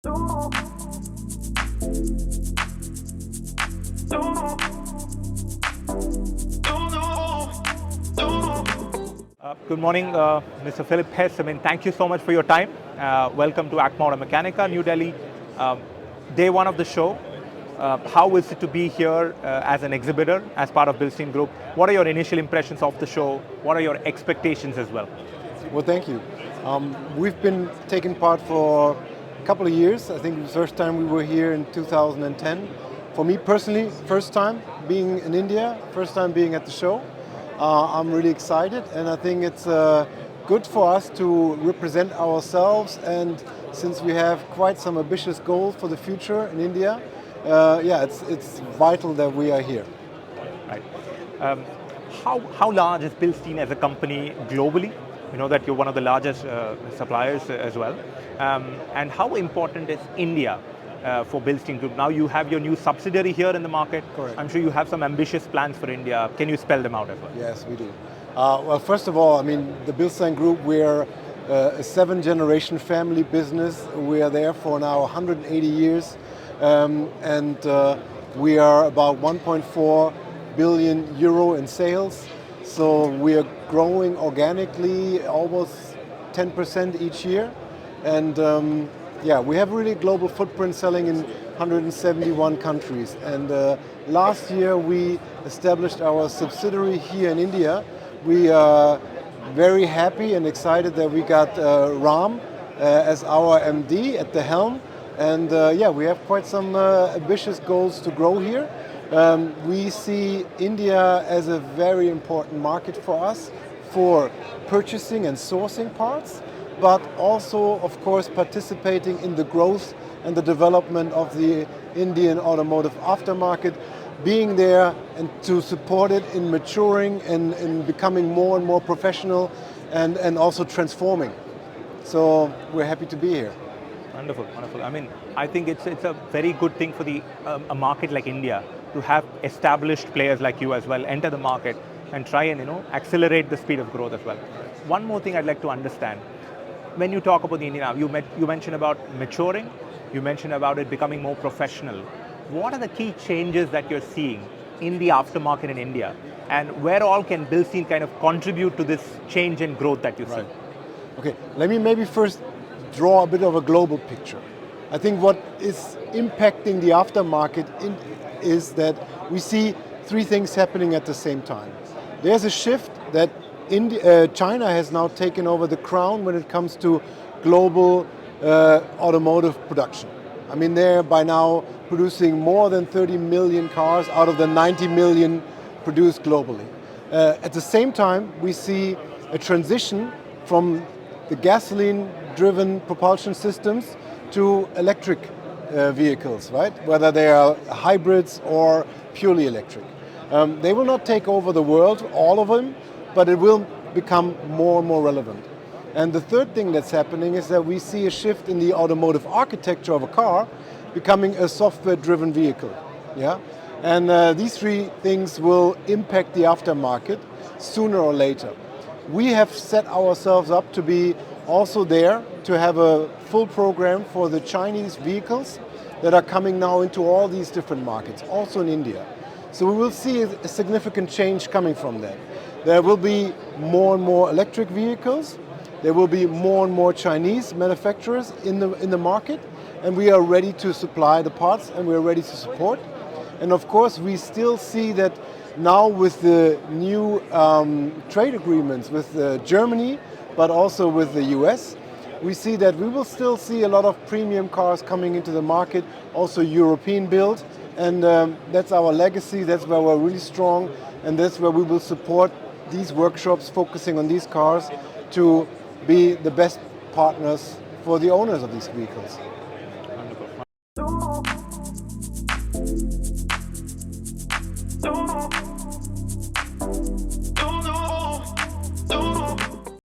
Good morning, Mr. Philipp Hess. Thank you so much for your time. Welcome to ACMA Automechanika New Delhi. Day one of the show. How is it to be here as an exhibitor, as part of Bilstein Group? What are your initial impressions of the show? What are your expectations as well? Well, thank you. We've been taking part for a couple of years. I think the first time we were here in 2010. For me personally, first time being in India, first time being at the show. I'm really excited, and I think it's good for us to represent ourselves, and since we have quite some ambitious goals for the future in India, it's vital that we are here. Right. How large is Bilstein as a company globally? We know that you're one of the largest suppliers as well. And how important is India for Bilstein Group? Now you have your new subsidiary here in the market. Correct. I'm sure you have some ambitious plans for India. Can you spell them out as well? Yes, we do. Well, first of all, the Bilstein Group, we're a 7-generation family business. We are there for now 180 years, and we are about 1.4 billion euro in sales. So we are growing organically almost 10% each year, and we have really global footprint, selling in 171 countries. And last year we established our subsidiary here in India. We are very happy and excited that we got Ram as our MD at the helm. And we have quite some ambitious goals to grow here. We see India as a very important market for us for purchasing and sourcing parts, but also, of course, participating in the growth and the development of the Indian automotive aftermarket, being there and to support it in maturing and in becoming more and more professional and also transforming. So we're happy to be here. Wonderful, wonderful. I think it's a very good thing for a market like India to have established players like you as well enter the market and try and accelerate the speed of growth as well. One more thing I'd like to understand. When you talk about the Indian, you mentioned about maturing, you mentioned about it becoming more professional. What are the key changes that you're seeing in the aftermarket in India, and where all can Bilstein kind of contribute to this change and growth that you see? Right. Okay, let me maybe first draw a bit of a global picture. I think what is impacting the aftermarket is that we see three things happening at the same time. There's a shift that China has now taken over the crown when it comes to global automotive production. They're by now producing more than 30 million cars out of the 90 million produced globally. At the same time, we see a transition from the gasoline-driven propulsion systems to electric vehicles, right? Whether they are hybrids or purely electric. They will not take over the world, all of them, but it will become more and more relevant. And the third thing that's happening is that we see a shift in the automotive architecture of a car becoming a software-driven vehicle. Yeah? And these three things will impact the aftermarket sooner or later. We have set ourselves up to be also there to have a full program for the Chinese vehicles that are coming now into all these different markets, also in India. So we will see a significant change coming from that. There will be more and more electric vehicles. There will be more and more Chinese manufacturers in the market, and we are ready to supply the parts, and we are ready to support. And of course, we still see that now with the new trade agreements with Germany, but also with the US, we see that we will still see a lot of premium cars coming into the market, also European built, and that's our legacy. That's where we're really strong, and that's where we will support these workshops focusing on these cars to be the best partners for the owners of these vehicles. Wonderful.